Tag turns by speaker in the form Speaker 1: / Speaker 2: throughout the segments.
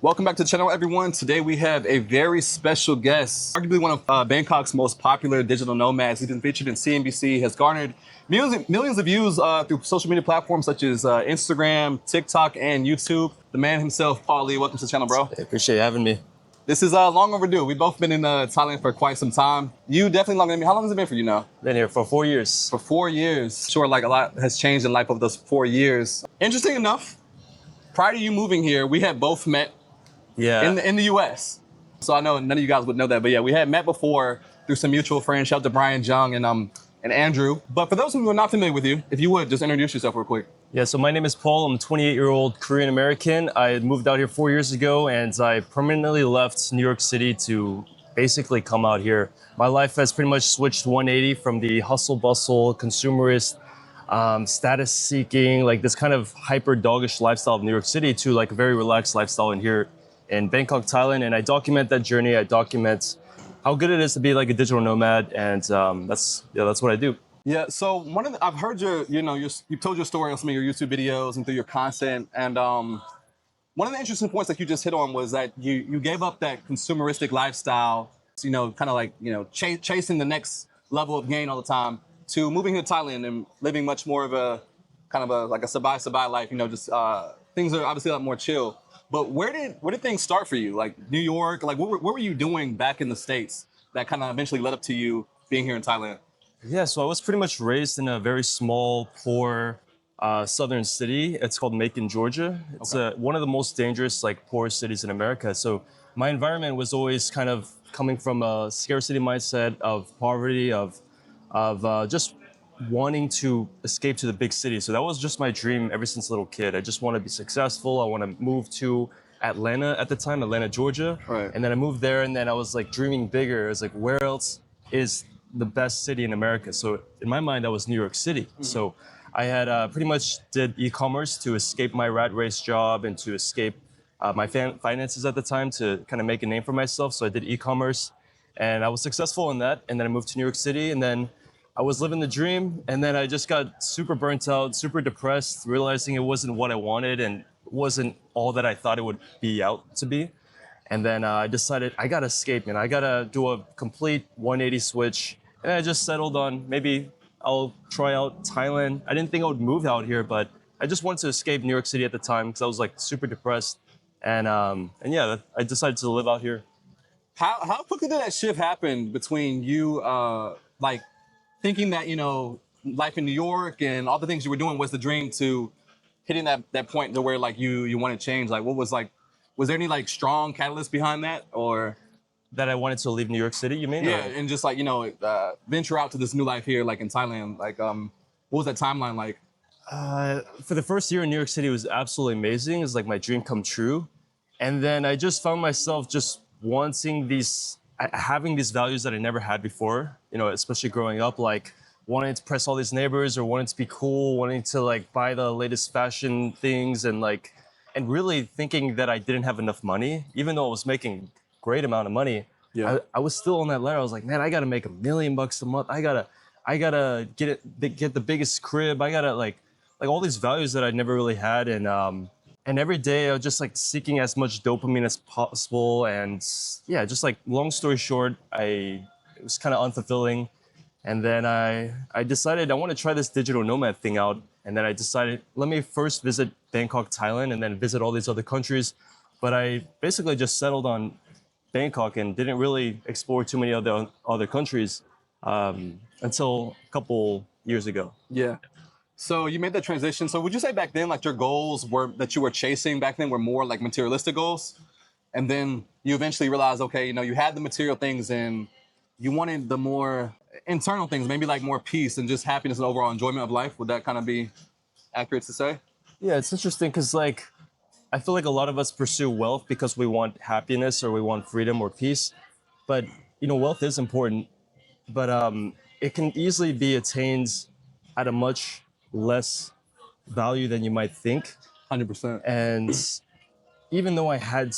Speaker 1: Welcome back to the channel, everyone. Today we have a very special guest, arguably one of Bangkok's most popular digital nomads. He's been featured in CNBC, has garnered millions of views through social media platforms such as Instagram, TikTok, and YouTube. The man himself, Paul Lee. Welcome to the channel, bro.
Speaker 2: I appreciate you having me.
Speaker 1: This is long overdue. We've both been in Thailand for quite some time. You definitely longer than me. How long has it been for you now?
Speaker 2: Been here for 4 years.
Speaker 1: For 4 years. Sure, like a lot has changed in life over those 4 years. Interesting enough, prior to you moving here, we had both met in the US. So I know none of you guys would know that, but yeah, we had met before through some mutual friends. Shout out to Brian Jung and Andrew. But for those who are not familiar with you, if you would just introduce yourself real quick.
Speaker 2: Yeah, so my name is Paul. I'm a 28-year-old Korean American. I moved out here 4 years ago and I permanently left New York City to basically come out here. My life has pretty much switched 180 from the hustle bustle, consumerist, status seeking, like this kind of hyper doggish lifestyle of New York City to like a very relaxed lifestyle in here in Bangkok, Thailand, and I document that journey. I document how good it is to be like a digital nomad, and that's what I do.
Speaker 1: Yeah. So I've heard you've told your story on some of your YouTube videos and through your content, and one of the interesting points that you just hit on was that you gave up that consumeristic lifestyle, kind of like chasing the next level of gain all the time, to moving to Thailand and living much more of a kind of like a sabai life. Just things are obviously a lot more chill. But where did things start for you? Like New York, like what were you doing back in the States that kind of eventually led up to you being here in Thailand?
Speaker 2: Yeah, so I was pretty much raised in a very small, poor southern city. It's called Macon, Georgia. It's one of the most dangerous, like poorest cities in America. So my environment was always kind of coming from a scarcity mindset of poverty, of just wanting to escape to the big city. So that was just my dream ever since a little kid. I just want to be successful. I want to move to Atlanta at the time, Atlanta, Georgia.
Speaker 1: Right.
Speaker 2: And then I moved there and then I was like dreaming bigger. I was like, where else is the best city in America? So in my mind, that was New York City. Mm-hmm. So I had pretty much did e-commerce to escape my rat race job and to escape my finances at the time to kind of make a name for myself. So I did e-commerce and I was successful in that. And then I moved to New York City and then I was living the dream, and then I just got super burnt out, super depressed, realizing it wasn't what I wanted and wasn't all that I thought it would be out to be. And then I decided I gotta escape, and I gotta do a complete 180 switch. And I just settled on maybe I'll try out Thailand. I didn't think I would move out here, but I just wanted to escape New York City at the time because I was like super depressed. And yeah, I decided to live out here.
Speaker 1: How quickly did that shift happen between you like thinking that, life in New York and all the things you were doing was the dream to hitting that point to where like you want to change? Like was there any like strong catalyst behind that, or
Speaker 2: that I wanted to leave New York City, you mean?
Speaker 1: Yeah, and just like, venture out to this new life here, like in Thailand. Like, what was that timeline like?
Speaker 2: For the first year in New York City, it was absolutely amazing. It was like my dream come true. And then I just found myself just having these values that I never had before, especially growing up, like wanting to impress all these neighbors or wanting to be cool, wanting to like buy the latest fashion things and really thinking that I didn't have enough money, even though I was making great amount of money. Yeah. I was still on that ladder. I was like, man, I got to make $1 million a month. I gotta get the biggest crib. I gotta like all these values that I never really had. And every day I was just like seeking as much dopamine as possible. And yeah, just like long story short, it was kind of unfulfilling. And then I decided I want to try this digital nomad thing out. And then I decided, let me first visit Bangkok, Thailand, and then visit all these other countries. But I basically just settled on Bangkok and didn't really explore too many other countries until a couple years ago.
Speaker 1: Yeah. So you made that transition. So would you say back then, like your goals that you were chasing back then were more like materialistic goals? And then you eventually realized, okay, you had the material things and you wanted the more internal things, maybe like more peace and just happiness and overall enjoyment of life. Would that kind of be accurate to say?
Speaker 2: Yeah, it's interesting because like, I feel like a lot of us pursue wealth because we want happiness or we want freedom or peace. But, wealth is important, but it can easily be attained at a much less value than you might think.
Speaker 1: 100%.
Speaker 2: And even though I had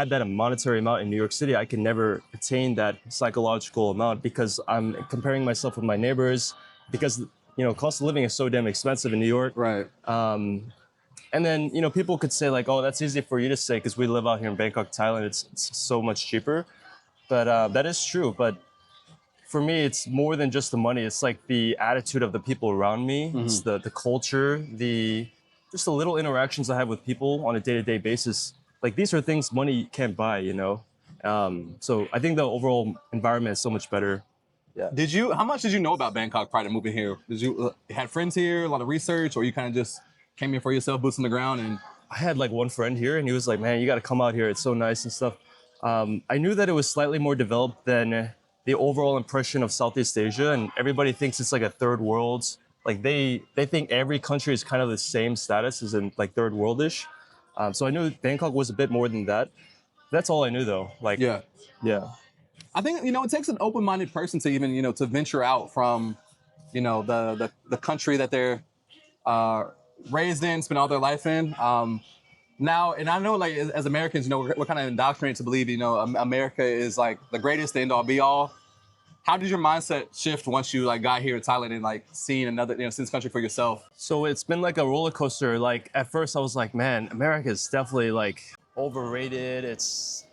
Speaker 2: that monetary amount in New York City, I can never attain that psychological amount because I'm comparing myself with my neighbors because, cost of living is so damn expensive in New York.
Speaker 1: Right.
Speaker 2: And then, you know, people could say like, oh, that's easy for you to say because we live out here in Bangkok, Thailand. It's so much cheaper. But that is true. But for me, it's more than just the money. It's like the attitude of the people around me. It's the culture, just the little interactions I have with people on a day-to-day basis. Like these are things money can't buy, you know? So I think the overall environment is so much better. Yeah.
Speaker 1: How much did you know about Bangkok prior to moving here? Did you had friends here, a lot of research, or you kind of just came here for yourself, boots on the ground? And
Speaker 2: I had like one friend here and he was like, man, you got to come out here. It's so nice and stuff. I knew that it was slightly more developed than the overall impression of Southeast Asia, and everybody thinks it's like a third world. Like they think every country is kind of the same status as in like third worldish. So I knew Bangkok was a bit more than that. That's all I knew though. Like
Speaker 1: yeah.
Speaker 2: I
Speaker 1: think, you know, it takes an open-minded person to even, you know, to venture out from, you know, the country that they're raised in, spend all their life in. Now, and I know, like, as Americans, you know, we're kind of indoctrinated to believe, you know, America is like the greatest, the end all be all. How did your mindset shift once you like got here to Thailand and like seeing another, you know, seeing this country for yourself?
Speaker 2: So it's been like a roller coaster. Like at first I was like, man, America is definitely like overrated. It's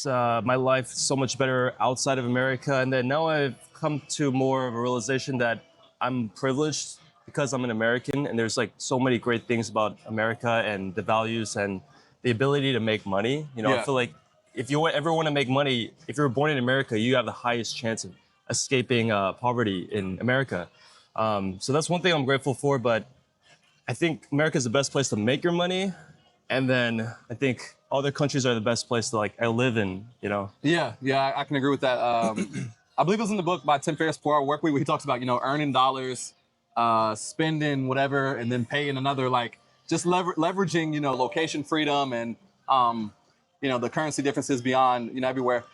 Speaker 2: my life is so much better outside of America. And then now I've come to more of a realization that I'm privileged because I'm an American, and there's like so many great things about America and the values and the ability to make money. You know,
Speaker 1: Yeah.
Speaker 2: I feel like if you ever want to make money, if you're born in America, you have the highest chance of escaping poverty in America. So that's one thing I'm grateful for, but I think America is the best place to make your money. And then I think other countries are the best place to like live in, you know?
Speaker 1: Yeah, I can agree with that. I believe it was in the book by Tim Ferriss, 4 Hour Workweek, where he talks about, you know, earning dollars, spending whatever, and then paying another, like just leveraging, you know, location freedom and, you know, the currency differences beyond, you know, everywhere.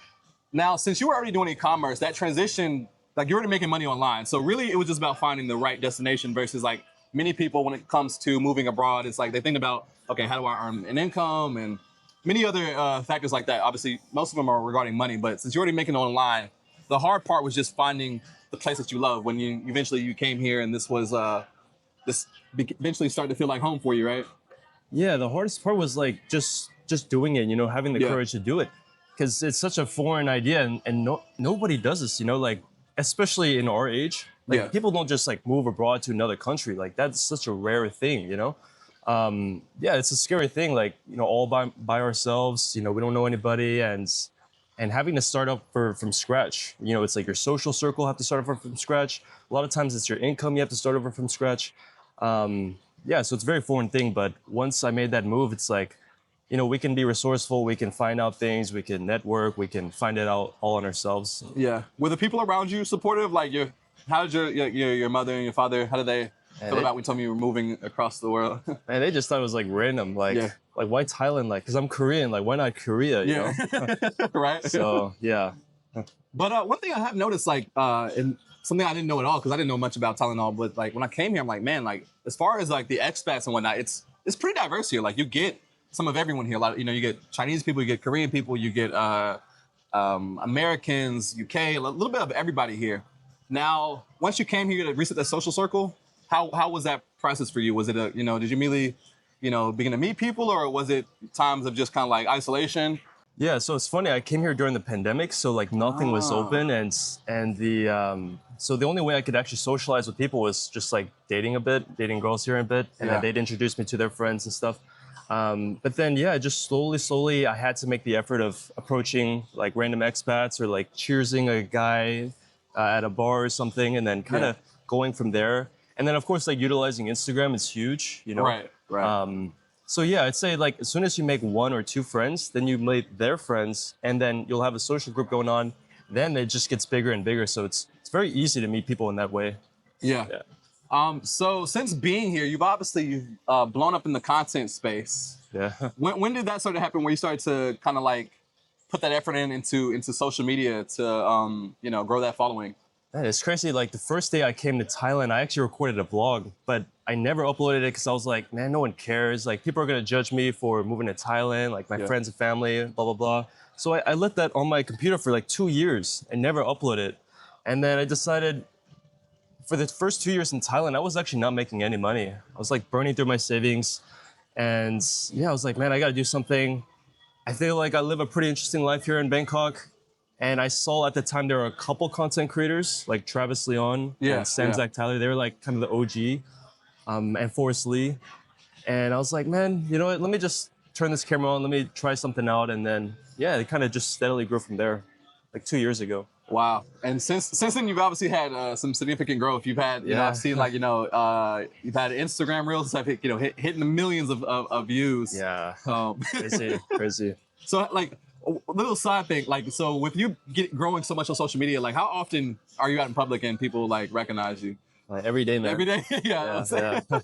Speaker 1: Now, since you were already doing e-commerce, that transition, like you're already making money online. So really it was just about finding the right destination versus like many people when it comes to moving abroad, it's like they think about, okay, how do I earn an income and many other factors like that. Obviously, most of them are regarding money, but since you're already making it online, the hard part was just finding the place that you love when you eventually came here and this was, eventually started to feel like home for you, right?
Speaker 2: Yeah, the hardest part was like just doing it, you know, having the courage to do it. Because it's such a foreign idea and nobody does this, you know, like, especially in our age. Like people don't just like move abroad to another country. Like that's such a rare thing, you know? It's a scary thing, like, you know, all by ourselves, you know, we don't know anybody and having to start up from scratch. You know, it's like your social circle have to start over from scratch. A lot of times it's your income you have to start over from scratch. So it's a very foreign thing, but once I made that move, it's like, you know, we can be resourceful, we can find out things, we can network, we can find it out all on ourselves.
Speaker 1: Yeah. Were the people around you supportive? Like how did your mother and your father, how did they feel about when you told me you were moving across the world?
Speaker 2: Man, they just thought it was like random, like why Thailand? Like, cause I'm Korean, like why not Korea? You know?
Speaker 1: Right.
Speaker 2: So yeah.
Speaker 1: But one thing I have noticed, like, and something I didn't know at all, because I didn't know much about Thailand at all, but like when I came here, I'm like, man, like as far as like the expats and whatnot, it's pretty diverse here. Like you get some of everyone here. A lot of, you know, you get Chinese people, you get Korean people, you get Americans, UK, a little bit of everybody here. Now, once you came here to reset that social circle, how was that process for you? Was it did you immediately, you know, begin to meet people, or was it times of just kind of like isolation?
Speaker 2: Yeah, so it's funny. I came here during the pandemic, so like nothing was open, and so the only way I could actually socialize with people was just like dating girls here a bit, and then they'd introduce me to their friends and stuff. But then, just slowly, I had to make the effort of approaching like random expats or like cheersing a guy at a bar or something, and then kind of going from there. And then, of course, like utilizing Instagram is huge, you know?
Speaker 1: Right.
Speaker 2: So I'd say like as soon as you make 1 or 2 friends, then you make their friends, and then you'll have a social group going on. Then it just gets bigger and bigger. So it's very easy to meet people in that way.
Speaker 1: Yeah. So since being here, you've obviously blown up in the content space.
Speaker 2: Yeah.
Speaker 1: When did that sort of happen? Where you started to kind of like put that effort into social media to you know, grow that following?
Speaker 2: Man, it's crazy. Like the first day I came to Thailand, I actually recorded a vlog, but I never uploaded it because I was like, man, no one cares. Like people are gonna judge me for moving to Thailand, like my friends and family, blah blah blah. So I let that on my computer for like 2 years and never uploaded it. And then I decided, for the first 2 years in Thailand, I was actually not making any money. I was like burning through my savings. And yeah, I was like, man, I got to do something. I feel like I live a pretty interesting life here in Bangkok. And I saw at the time there were a couple content creators like Travis Leon
Speaker 1: Yeah,
Speaker 2: and Sam
Speaker 1: yeah.
Speaker 2: Zach Tyler. They were like kind of the OG, and Forrest Lee. And I was like, man, you know what? Let me just turn this camera on. Let me try something out. And then, yeah, it kind of just steadily grew from there, like 2 years ago.
Speaker 1: Wow. And since then, you've obviously had some significant growth. You've had, you know,
Speaker 2: Yeah.
Speaker 1: I've seen like, you've had Instagram reels that have, hitting the millions of views.
Speaker 2: Yeah,
Speaker 1: Um,
Speaker 2: crazy, crazy.
Speaker 1: so like a little side thing, like, so with you growing so much on social media, like how often are you out in public and people like recognize you?
Speaker 2: Like, every day, man.
Speaker 1: Every day?
Speaker 2: Yeah, yeah.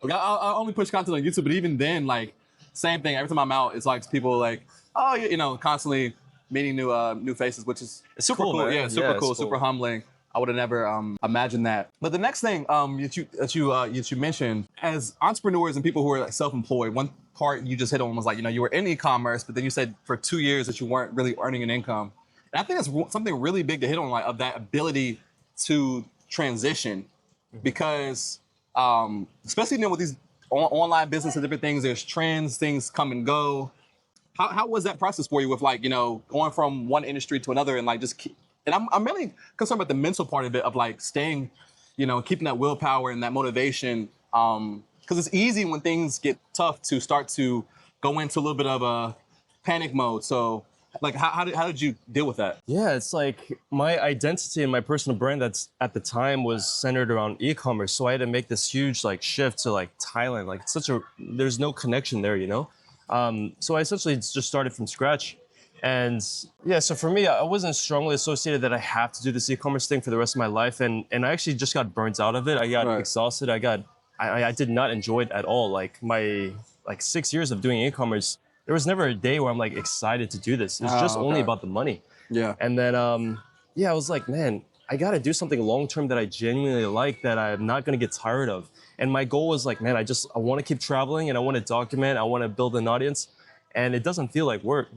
Speaker 1: Okay, I only push content on YouTube, but even then, like, same thing. Every time I'm out, it's like people like, oh, constantly meeting new faces, which is
Speaker 2: It's
Speaker 1: super
Speaker 2: cool,
Speaker 1: cool.
Speaker 2: man.
Speaker 1: Yeah, super
Speaker 2: Yeah,
Speaker 1: cool,
Speaker 2: it's cool.
Speaker 1: super humbling. I would have never imagined that. But the next thing that you mentioned, as entrepreneurs and people who are like self-employed, one part you just hit on was like, you were in e-commerce, but then you said for 2 years that you weren't really earning an income. And I think that's something really big to hit on, like of that ability to transition, because especially with these online business and different things, there's trends, things come and go. How was that process for you with like, going from one industry to another and like just keep, and I'm really concerned about the mental part of it, of like staying, keeping that willpower and that motivation. Because it's easy when things get tough to start to go into a little bit of a panic mode. So like, how did you deal with that?
Speaker 2: Yeah, it's like my identity and my personal brand that's at the time was centered around e-commerce. So I had to make this huge like shift to like Thailand. Like there's no connection there, So I essentially just started from scratch. And yeah, so for me, I wasn't strongly associated that I have to do this e-commerce thing for the rest of my life. And I actually just got burnt out of it. I got
Speaker 1: Right.
Speaker 2: exhausted. I did not enjoy it at all. Like my 6 years of doing e-commerce, there was never a day where I'm like excited to do this. It's just only
Speaker 1: Okay.
Speaker 2: about the money.
Speaker 1: Yeah.
Speaker 2: And then, yeah, I was like, man, I got to do something long-term that I genuinely like, that I'm not going to get tired of. And my goal was like, man, I want to keep traveling and I want to document, I want to build an audience, and it doesn't feel like work,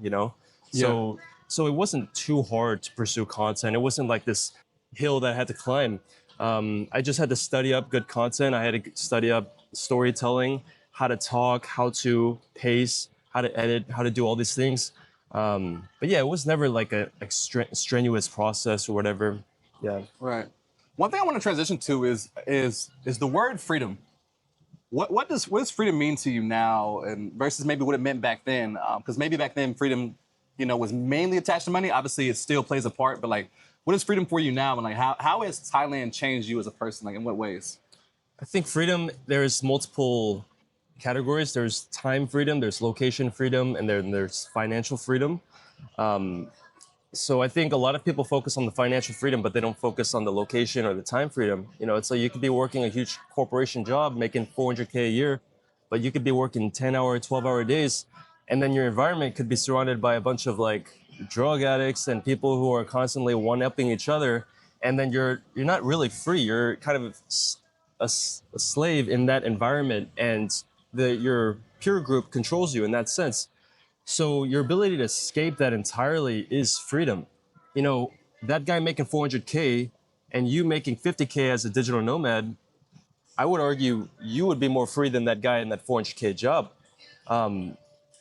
Speaker 2: So it wasn't too hard to pursue content. It wasn't like this hill that I had to climb. I just had to study up good content. I had to study up storytelling, how to talk, how to pace, how to edit, how to do all these things. But yeah, it was never like a strenuous process or whatever. Yeah.
Speaker 1: Right. One thing I want to transition to is the word freedom. What does freedom mean to you now, and versus maybe what it meant back then? Because maybe back then freedom, was mainly attached to money. Obviously, it still plays a part, but like, what is freedom for you now, and like how has Thailand changed you as a person? Like, in what ways?
Speaker 2: I think freedom, there's multiple categories. There's time freedom, there's location freedom, and then there's financial freedom. So I think a lot of people focus on the financial freedom, but they don't focus on the location or the time freedom. It's like you could be working a huge corporation job, making 400K a year, but you could be working 10-hour, 12-hour days, and then your environment could be surrounded by a bunch of like drug addicts and people who are constantly one-upping each other, and then you're not really free. You're kind of a slave in that environment, and your peer group controls you in that sense. So your ability to escape that entirely is freedom. That guy making 400K and you making 50K as a digital nomad, I would argue you would be more free than that guy in that 400K job.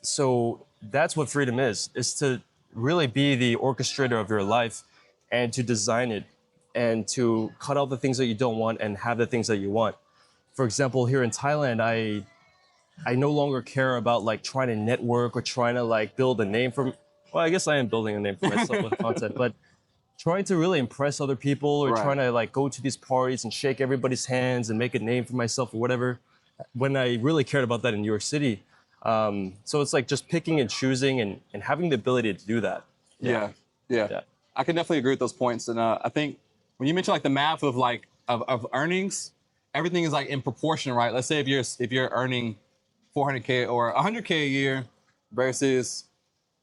Speaker 2: So that's what freedom is to really be the orchestrator of your life and to design it and to cut out the things that you don't want and have the things that you want. For example, here in Thailand, I no longer care about like trying to network or trying to like build a name for, well, I guess I am building a name for myself with content, but trying to really impress other people or
Speaker 1: Right.
Speaker 2: trying to like go to these parties and shake everybody's hands and make a name for myself or whatever, when I really cared about that in New York City. So it's like just picking and choosing and having the ability to do that.
Speaker 1: Yeah.
Speaker 2: Yeah.
Speaker 1: I can definitely agree with those points. And I think when you mention like the math of like of earnings, everything is like in proportion, right? Let's say if you're earning 400K or 100K a year versus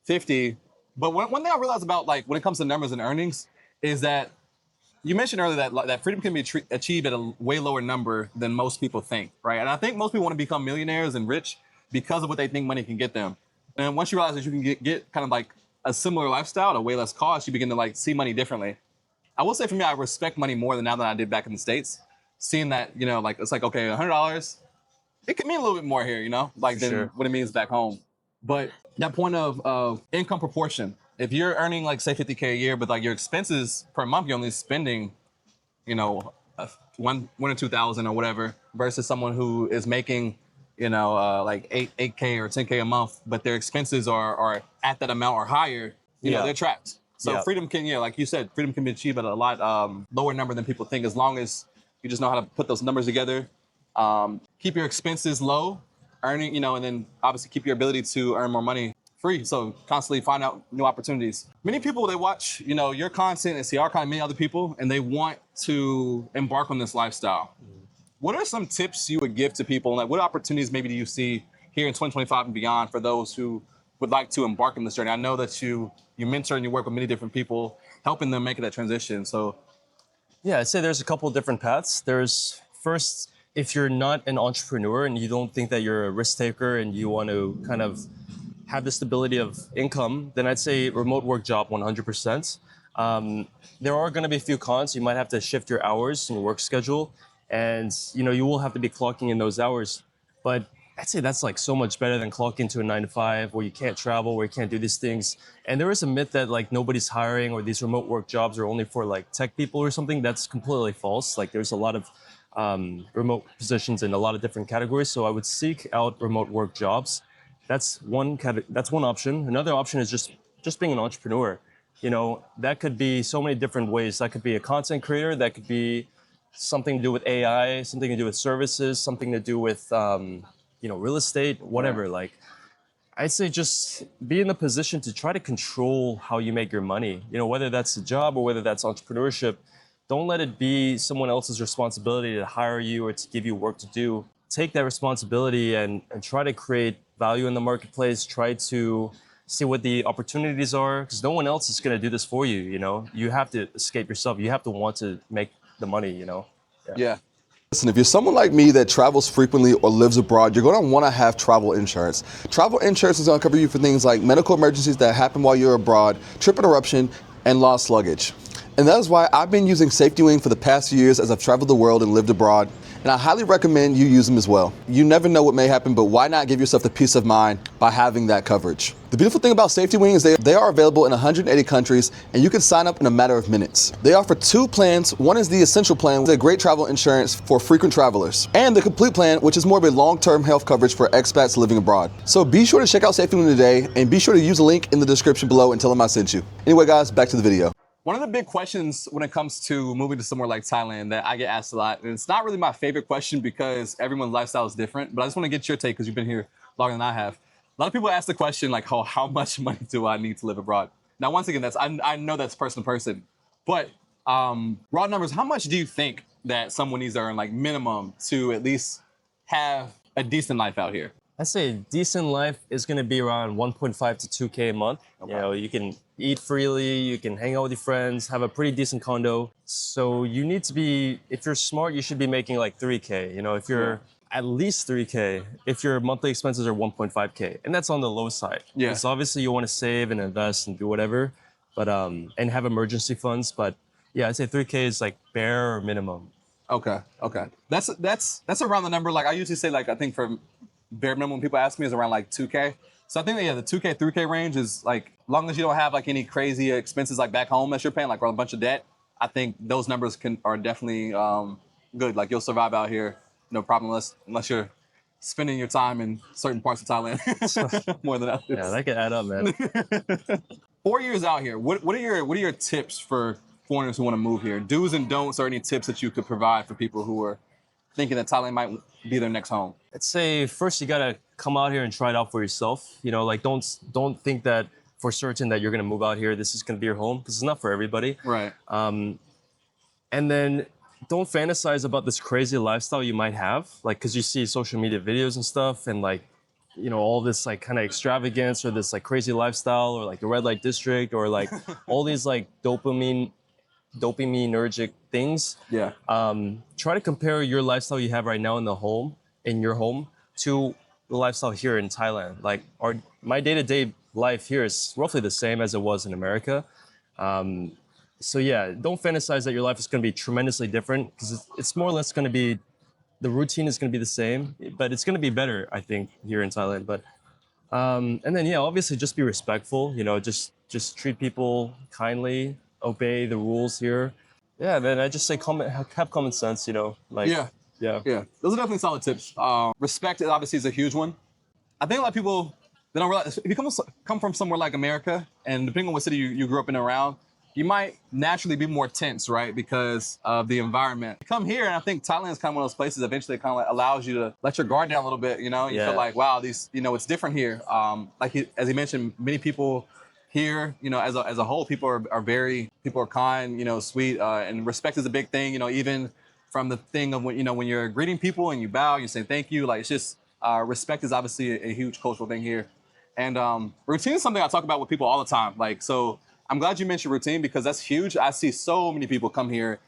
Speaker 1: 50. But one thing I realized about like when it comes to numbers and earnings is that you mentioned earlier that that freedom can be achieved at a way lower number than most people think, right? And I think most people want to become millionaires and rich because of what they think money can get them. And once you realize that you can get kind of like a similar lifestyle at a way less cost, you begin to like see money differently. I will say for me, I respect money more than now than I did back in the States. Seeing that, like it's like, okay, $100, it can mean a little bit more here, you know, like than
Speaker 2: Sure.
Speaker 1: what it means back home. But that point of income proportion, if you're earning like say 50K a year, but like your expenses per month, you're only spending, you know, one or 2,000 or whatever, versus someone who is making, you know, like 8K or 10K a month, but their expenses are at that amount or higher, you know,
Speaker 2: Yeah.
Speaker 1: they're trapped. So
Speaker 2: Yeah.
Speaker 1: freedom can, yeah, like you said, freedom can be achieved at a lot lower number than people think, as long as you just know how to put those numbers together. Keep your expenses low, earning, you know, and then obviously keep your ability to earn more money free. So constantly find out new opportunities. Many people, they watch, you know, your content and see our content, many other people, and they want to embark on this lifestyle. What are some tips you would give to people? Like, what opportunities maybe do you see here in 2025 and beyond for those who would like to embark on this journey? I know that you mentor and you work with many different people, helping them make that transition. So
Speaker 2: Yeah, I'd say there's a couple of different paths. There's first, if you're not an entrepreneur and you don't think that you're a risk taker and you want to kind of have the stability of income, then I'd say remote work job 100%. There are going to be a few cons. You might have to shift your hours and your work schedule, and you know you will have to be clocking in those hours. But I'd say that's like so much better than clocking to a 9 to 5 where you can't travel, where you can't do these things. And there is a myth that like nobody's hiring or these remote work jobs are only for like tech people or something. That's completely false. Like there's a lot of remote positions in a lot of different categories. So I would seek out remote work jobs. That's that's one option. Another option is just being an entrepreneur. You know, that could be so many different ways. That could be a content creator. That could be something to do with AI, something to do with services, something to do with you know, real estate, whatever.
Speaker 1: right.
Speaker 2: Like I'd say just be in the position to try to control how you make your money. You know, whether that's a job or whether that's entrepreneurship, don't let it be someone else's responsibility to hire you or to give you work to do. Take that responsibility and try to create value in the marketplace. Try to see what the opportunities are, because no one else is going to do this for you. You know, you have to escape yourself. You have to want to make the money, you know?
Speaker 1: Yeah.
Speaker 3: Listen, if you're someone like me that travels frequently or lives abroad, you're going to want to have travel insurance. Travel insurance is going to cover you for things like medical emergencies that happen while you're abroad, trip interruption, and lost luggage. And that is why I've been using Safety Wing for the past few years as I've traveled the world and lived abroad. And I highly recommend you use them as well. You never know what may happen, but why not give yourself the peace of mind by having that coverage? The beautiful thing about Safety Wing is they are available in 180 countries, and you can sign up in a matter of minutes. They offer two plans. One is the Essential Plan with a great travel insurance for frequent travelers, and the Complete Plan, which is more of a long-term health coverage for expats living abroad. So be sure to check out Safety Wing today, and be sure to use the link in the description below and tell them I sent you. Anyway, guys, back to the video.
Speaker 1: One of the big questions when it comes to moving to somewhere like Thailand that I get asked a lot, and it's not really my favorite question because everyone's lifestyle is different, but I just want to get your take because you've been here longer than I have. A lot of people ask the question like, oh, how much money do I need to live abroad? Now, once again, I know that's person to person, but raw numbers, how much do you think that someone needs to earn like minimum to at least have a decent life out here?
Speaker 2: I'd say decent life is going to be around 1.5 to 2K a month.
Speaker 1: Okay.
Speaker 2: You know, you can eat freely, you can hang out with your friends, have a pretty decent condo. So you need to be, if you're smart, you should be making like 3K. You know, if you're at least 3K, if your monthly expenses are 1.5K, and that's on the low side.
Speaker 1: Yeah.
Speaker 2: Because obviously you want to save and invest and do whatever, but and have emergency funds. But yeah, I'd say 3K is like bare or minimum.
Speaker 1: Okay. That's around the number. Like I usually say, like I think for bare minimum when people ask me is around like 2K. So I think that, yeah, the 2K, 3K range is like, long as you don't have like any crazy expenses like back home that you're paying, like or a bunch of debt, I think those numbers are definitely good. Like you'll survive out here, no problem, unless you're spending your time in certain parts of Thailand more than others.
Speaker 2: Yeah, that could add up, man.
Speaker 1: 4 years out here, what are your tips for foreigners who want to move here? Do's and don'ts, or any tips that you could provide for people who are thinking that Thailand might be their next home?
Speaker 2: I'd say first you gotta come out here and try it out for yourself. You know, like don't think that for certain that you're gonna move out here, this is gonna be your home, because it's not for everybody.
Speaker 1: Right.
Speaker 2: And then don't fantasize about this crazy lifestyle you might have, like because you see social media videos and stuff, and like, you know, all this like kind of extravagance or this like crazy lifestyle, or like the red light district, or like all these like dopaminergic things.
Speaker 1: Yeah.
Speaker 2: Try to compare your lifestyle you have right now in your home to the lifestyle here in Thailand. Like my day-to-day life here is roughly the same as it was in America. So yeah, don't fantasize that your life is going to be tremendously different, because it's more or less going to be the routine is going to be the same, but it's going to be better, I think, here in Thailand. But and then yeah, obviously just be respectful. Just treat people kindly, obey the rules here. Yeah, man. I just say have common sense. Like
Speaker 1: Yeah.
Speaker 2: yeah.
Speaker 1: Yeah, those are definitely solid tips. Respect obviously is a huge one. I think a lot of people, they don't realize if you come from somewhere like America, and depending on what city you grew up in and around, you might naturally be more tense, right? Because of the environment. You come here, and I think Thailand is kind of one of those places. Eventually, it kind of like allows you to let your guard down a little bit. You
Speaker 2: Yeah.
Speaker 1: feel like, wow, it's different here. As he mentioned, many people here, as a whole, people are kind, sweet, and respect is a big thing. Even from the thing of when you're greeting people and you bow, you say thank you. Like it's just respect is obviously a huge cultural thing here, and routine is something I talk about with people all the time. Like so, I'm glad you mentioned routine because that's huge. I see so many people come here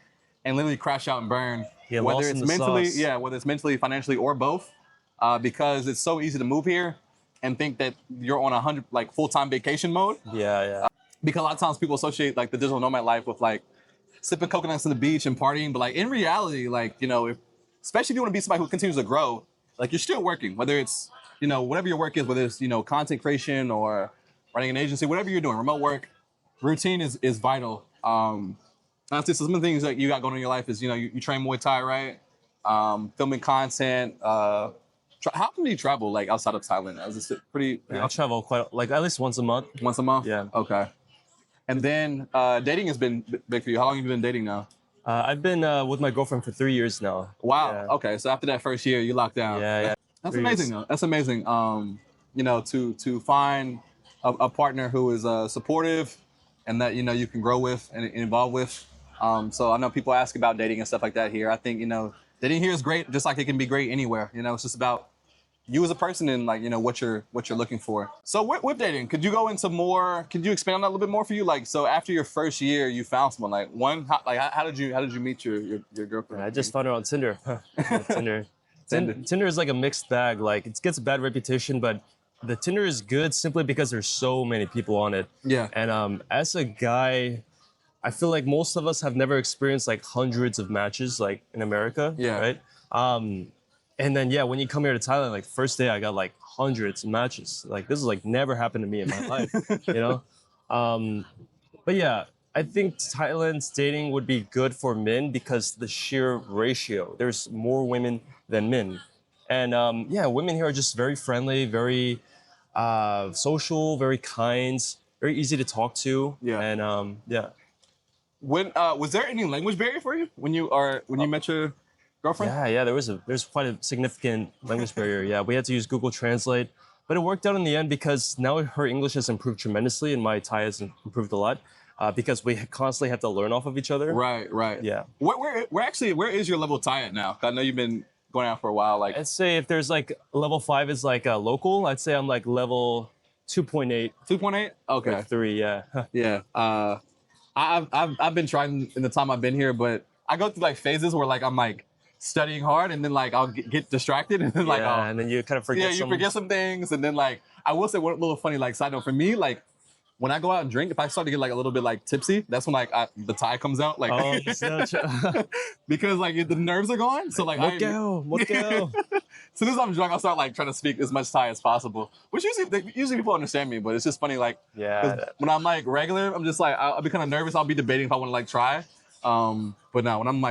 Speaker 1: and literally crash out and burn,
Speaker 2: Yeah,
Speaker 1: whether
Speaker 2: lost
Speaker 1: it's
Speaker 2: in the
Speaker 1: mentally,
Speaker 2: sauce.
Speaker 1: whether it's mentally, financially, or both, because it's so easy to move here and think that you're on 100 like full-time vacation mode.
Speaker 2: Yeah, yeah.
Speaker 1: Because a lot of times people associate like the digital nomad life with like sipping coconuts on the beach and partying, but like in reality, like especially if you want to be somebody who continues to grow, like you're still working, whether it's whatever your work is, whether it's content creation or running an agency, whatever you're doing, remote work, routine is vital. Honestly, some of the things that you got going on in your life is you train Muay Thai, right? Filming content. How often do you travel like outside of Thailand? Is this pretty
Speaker 2: I travel quite like at least once a month.
Speaker 1: once a month?
Speaker 2: Yeah.
Speaker 1: Okay. And then dating has been big for you. How long have you been dating now?
Speaker 2: I've been with my girlfriend for 3 years now.
Speaker 1: Wow.
Speaker 2: Yeah.
Speaker 1: Okay. So after that first year, you locked down.
Speaker 2: Yeah, yeah.
Speaker 1: That's
Speaker 2: 3
Speaker 1: amazing,
Speaker 2: years.
Speaker 1: though. That's amazing. To find a partner who is supportive and that you can grow with and involve with. So I know people ask about dating and stuff like that here. I think dating here is great, just like it can be great anywhere. It's just about you as a person and like what you're looking for. So with dating, could you go into more? Could you expand on that a little bit more for you? Like so, after your first year, you found someone. How did you meet your girlfriend?
Speaker 2: I just found her on Tinder. Tinder. Tinder is like a mixed bag. Like it gets a bad reputation, but the Tinder is good simply because there's so many people on it.
Speaker 1: Yeah.
Speaker 2: And as a guy, I feel like most of us have never experienced like hundreds of matches like in America.
Speaker 1: Yeah.
Speaker 2: Right. And then yeah, when you come here to Thailand, like first day I got like hundreds of matches. Like this is like never happened to me in my life. But yeah, I think Thailand's dating would be good for men because the sheer ratio. There's more women than men. And yeah, women here are just very friendly, very social, very kind, very easy to talk to.
Speaker 1: Yeah.
Speaker 2: And yeah.
Speaker 1: When was there any language barrier for you when you met your girlfriend?
Speaker 2: Yeah, there's quite a significant language barrier. Yeah, we had to use Google Translate, but it worked out in the end because now her English has improved tremendously and my Thai has improved a lot because we constantly have to learn off of each other.
Speaker 1: Right.
Speaker 2: Yeah.
Speaker 1: Where is your level of Thai at now? I know you've been going out for a while. Like
Speaker 2: I'd say if there's like level 5 is like a local, I'd say I'm like level 2.8.
Speaker 1: 2.8. Okay.
Speaker 2: Like 3, yeah.
Speaker 1: Yeah. I've been trying in the time I've been here, but I go through like phases where like I'm like studying hard and then like I'll get distracted and then like
Speaker 2: yeah, and then you kind of forget
Speaker 1: you forget some things and then like I will say one little funny like side note for me like when I go out and drink, if I start to get like a little bit like tipsy, that's when like the Thai comes out like because like the nerves are gone. So like
Speaker 2: what go?
Speaker 1: As soon as I'm drunk, I'll start like trying to speak as much Thai as possible. Which usually people understand me, but it's just funny like when I'm like regular, I'm just like I'll be kind of nervous. I'll be debating if I want to like try. But now when I'm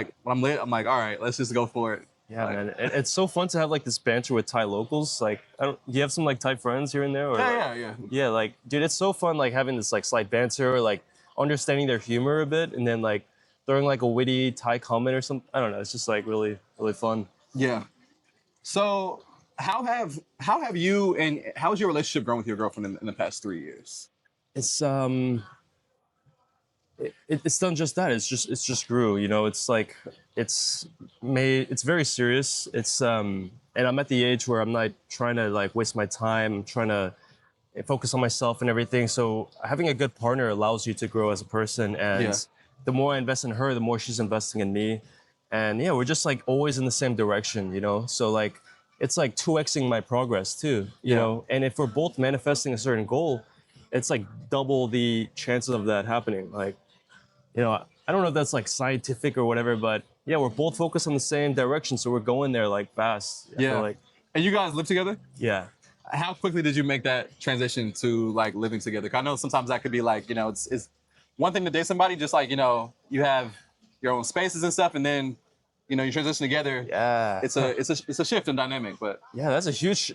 Speaker 1: lit, I'm like, all right, let's just go for it.
Speaker 2: Yeah,
Speaker 1: like,
Speaker 2: man, it's so fun to have like this banter with Thai locals. Like, do you have some like Thai friends here and there? Or,
Speaker 1: yeah.
Speaker 2: Yeah, like, dude, it's so fun like having this like slight banter or like understanding their humor a bit, and then like throwing like a witty Thai comment or something. I don't know. It's just like really, really fun.
Speaker 1: Yeah. So how have you and how's your relationship grown with your girlfriend in the past 3 years?
Speaker 2: It's it's done just that. It's just grew. It's like it's very serious. It's and I'm at the age where I'm not trying to like waste my time. I'm trying to focus on myself and everything. So having a good partner allows you to grow as a person. And the more I invest in her, the more she's investing in me. And yeah, we're just like always in the same direction. So like it's like 2xing my progress too. You know, and if we're both manifesting a certain goal, it's like double the chances of that happening. Like, I don't know if that's like scientific or whatever, but yeah, we're both focused on the same direction, so we're going there like fast. I feel like,
Speaker 1: And you guys live together?
Speaker 2: yeah.
Speaker 1: How quickly did you make that transition to like living together? 'Cause I know sometimes that could be like, it's one thing to date somebody, just like, you have your own spaces and stuff, and then, you transition together.
Speaker 2: Yeah.
Speaker 1: It's a shift in dynamic, but
Speaker 2: Yeah, that's a huge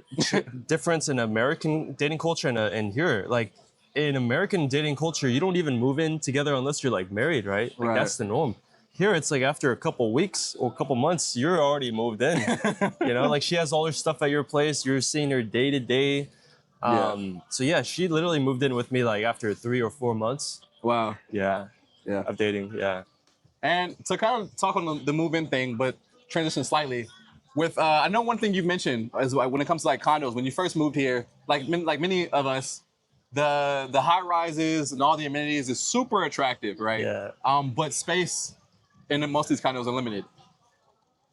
Speaker 2: difference in American dating culture and here. Like in American dating culture, you don't even move in together unless you're like married, right? Like
Speaker 1: Right.
Speaker 2: that's the norm. Here, it's like after a couple weeks or a couple months, you're already moved in. Like she has all her stuff at your place. You're seeing her day to day. So yeah, she literally moved in with me like after 3 or 4 months.
Speaker 1: wow.
Speaker 2: Yeah,
Speaker 1: Yeah.
Speaker 2: of dating. Yeah.
Speaker 1: And to kind of talk on the move-in thing, but transition slightly, with I know one thing you've mentioned is like when it comes to like condos. When you first moved here, like many of us, the high rises and all the amenities is super attractive, right?
Speaker 2: Yeah.
Speaker 1: But space in most of these condos are limited.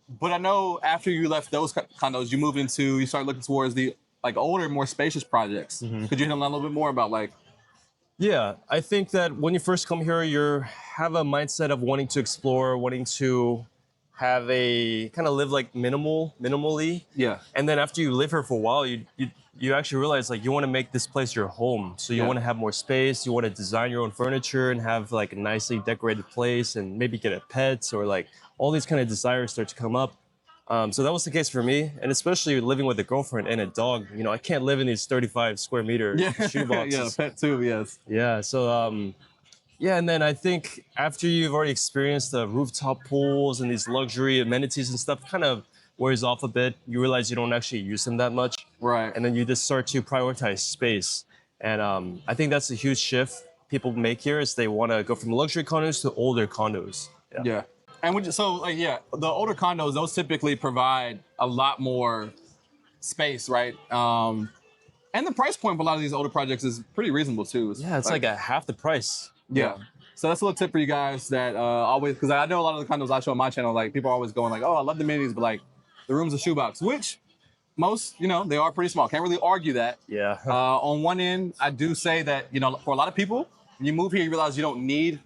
Speaker 1: But I know after you left those condos, you started looking towards the like older, more spacious projects.
Speaker 2: Mm-hmm.
Speaker 1: Could you hit on that a little bit more about like?
Speaker 2: Yeah, I think that when you first come here, you have a mindset of wanting to explore, wanting to have a kind of live like minimally.
Speaker 1: Yeah.
Speaker 2: And then after you live here for a while, you actually realize like you want to make this place your home. So you
Speaker 1: Yeah.
Speaker 2: want to have more space. You want to design your own furniture and have like a nicely decorated place, and maybe get a pet, or like all these kind of desires start to come up. So that was the case for me, and especially living with a girlfriend and a dog. I can't live in these 35 square meter shoe boxes.
Speaker 1: Yeah, pet too. Yes.
Speaker 2: Yeah, so yeah, and then I think after you've already experienced the rooftop pools and these luxury amenities and stuff, kind of wears off a bit. You realize you don't actually use them that much,
Speaker 1: Right.
Speaker 2: and then you just start to prioritize space. And I think that's a huge shift people make here, is they want to go from luxury condos to older condos.
Speaker 1: Yeah. And the older condos, those typically provide a lot more space, right? And the price point for a lot of these older projects is pretty reasonable too.
Speaker 2: Yeah, it's like at half the price.
Speaker 1: Yeah. So that's a little tip for you guys that always, because I know a lot of the condos I show on my channel, like people are always going like, oh, I love the amenities, but like the room's a shoebox, which most, they are pretty small. Can't really argue that.
Speaker 2: Yeah.
Speaker 1: On one end, I do say that, for a lot of people, when you move here, you realize you don't need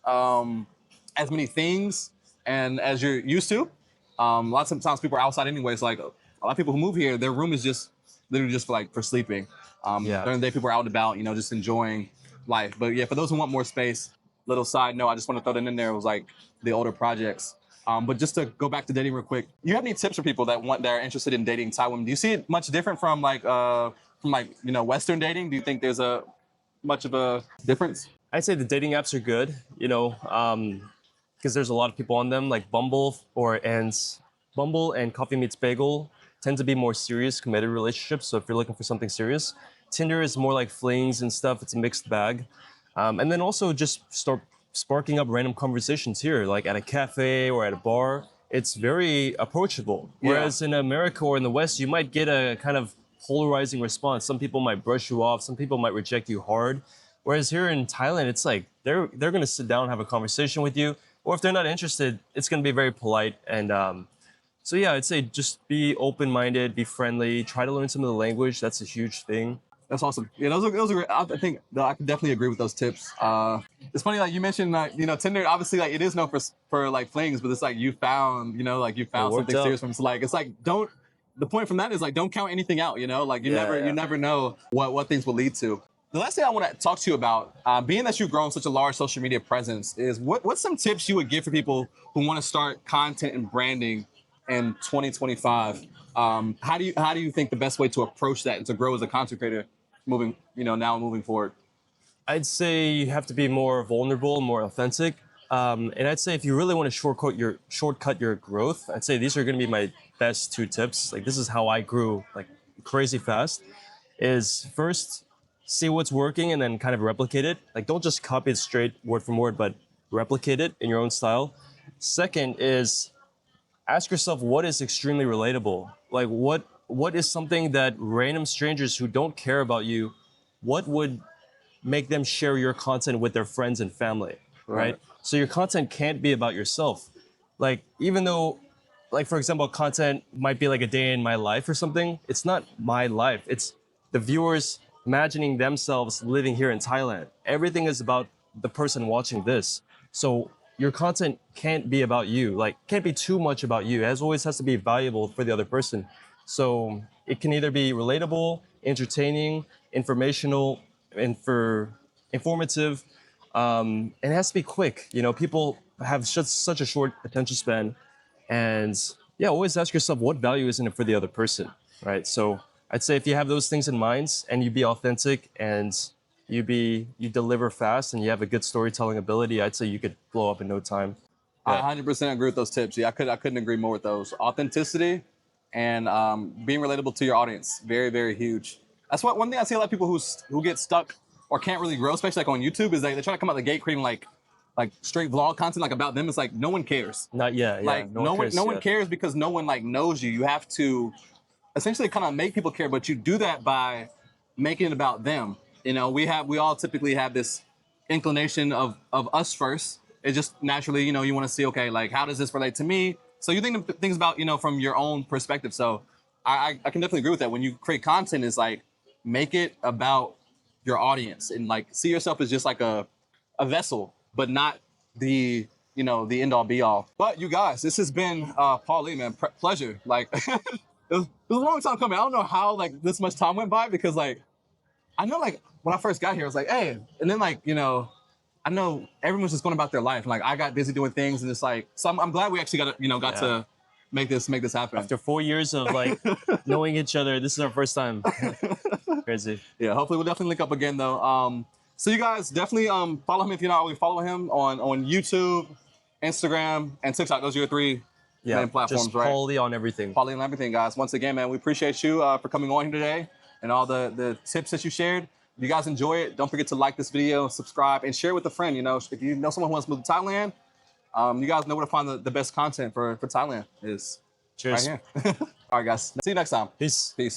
Speaker 1: as many things and as you're used to. Lots of times people are outside anyways. Like a lot of people who move here, their room is just literally just for sleeping.
Speaker 2: Yeah.
Speaker 1: During the day, people are out and about, just enjoying life. But yeah, for those who want more space, little side note, I just want to throw that in there. It was like the older projects. But just to go back to dating real quick, you have any tips for people that are interested in dating Thai women? Do you see it much different from Western dating? Do you think there's much of a difference?
Speaker 2: I'd say the dating apps are good, because there's a lot of people on them, like Bumble and Coffee Meets Bagel tend to be more serious, committed relationships. So if you're looking for something serious, Tinder is more like flings and stuff. It's a mixed bag. And then also just start sparking up random conversations here, like at a cafe or at a bar. It's very approachable. Whereas in America or in the West, you might get a kind of polarizing response. Some people might brush you off. Some people might reject you hard. Whereas here in Thailand, it's like they're going to sit down and have a conversation with you. Or if they're not interested, it's going to be very polite. And so yeah, I'd say just be open-minded, be friendly, try to learn some of the language. That's a huge thing.
Speaker 1: That's awesome. Yeah, those are great. I think I can definitely agree with those tips. It's funny, like you mentioned, Tinder. Obviously, like it is known for like flings, but it's like you found something serious from. So like it's like don't. The point from that is like don't count anything out. Like you never know what things will lead to. The last thing I want to talk to you about, being that you've grown such a large social media presence, is what's some tips you would give for people who want to start content and branding in 2025? How do you think the best way to approach that and to grow as a content creator moving forward?
Speaker 2: I'd say you have to be more vulnerable, more authentic. And I'd say if you really want to shortcut your growth, I'd say these are going to be my best 2 tips. Like this is how I grew like crazy fast. Is first, see what's working and then kind of replicate it. Like don't just copy it straight word for word, but replicate it in your own style. Second is ask yourself what is extremely relatable. Like what is something that random strangers who don't care about you, what would make them share your content with their friends and family, right? So your content can't be about yourself. Like even though, like for example, content might be like a day in my life or something, it's not my life. It's the viewers imagining themselves living here in Thailand. Everything is about the person watching this. So your content can't be about you. Like, can't be too much about you. It always has to be valuable for the other person. So it can either be relatable, entertaining, informational, and for informative. And it has to be quick. You know, people have such a short attention span, and yeah, always ask yourself what value is in it for the other person, right? So I'd say if you have those things in mind and you be authentic and you deliver fast and you have a good storytelling ability, I'd say you could blow up in no time.
Speaker 1: I 100% agree with those tips. Yeah, I couldn't agree more with those. Authenticity and being relatable to your audience, very, very huge. That's what one thing I see a lot of people who get stuck or can't really grow, especially like on YouTube, is they try to come out the gate creating like straight vlog content like about them. It's like no one cares.
Speaker 2: Not yet. Yeah,
Speaker 1: Like no one cares because no one like knows you. You have to essentially kind of make people care, but you do that by making it about them. You know, we all typically have this inclination of us first. It just naturally, you know, you want to see, okay, like how does this relate to me? So you think of things about, you know, from your own perspective. So I can definitely agree with that. When you create content, is like make it about your audience and like see yourself as just like a vessel, but not the, you know, the end all be all. But you guys, this has been Paul Lee, man, pleasure. Like it was a long time coming. I don't know how like this much time went by because like I know like when I first got here, I was like, hey, and then like, you know, I know everyone's just going about their life. Like I got busy doing things, and it's like, so I'm glad we actually got to make this happen.
Speaker 2: After 4 years of like knowing each other, this is our first time. Crazy.
Speaker 1: Yeah, hopefully we'll definitely link up again though. So you guys definitely follow him if you're not already following him on YouTube, Instagram, and TikTok. Those are your three main platforms,
Speaker 2: just
Speaker 1: right?
Speaker 2: Paul Lee on everything.
Speaker 1: Paul Lee on everything, guys. Once again, man, we appreciate you for coming on here today and all the tips that you shared. If you guys enjoy it, don't forget to like this video, subscribe, and share with a friend. You know, if you know someone who wants to move to Thailand, you guys know where to find the best content for Thailand is
Speaker 2: Cheers.
Speaker 1: right here. All right, guys. See you next time.
Speaker 2: Peace.
Speaker 1: Peace.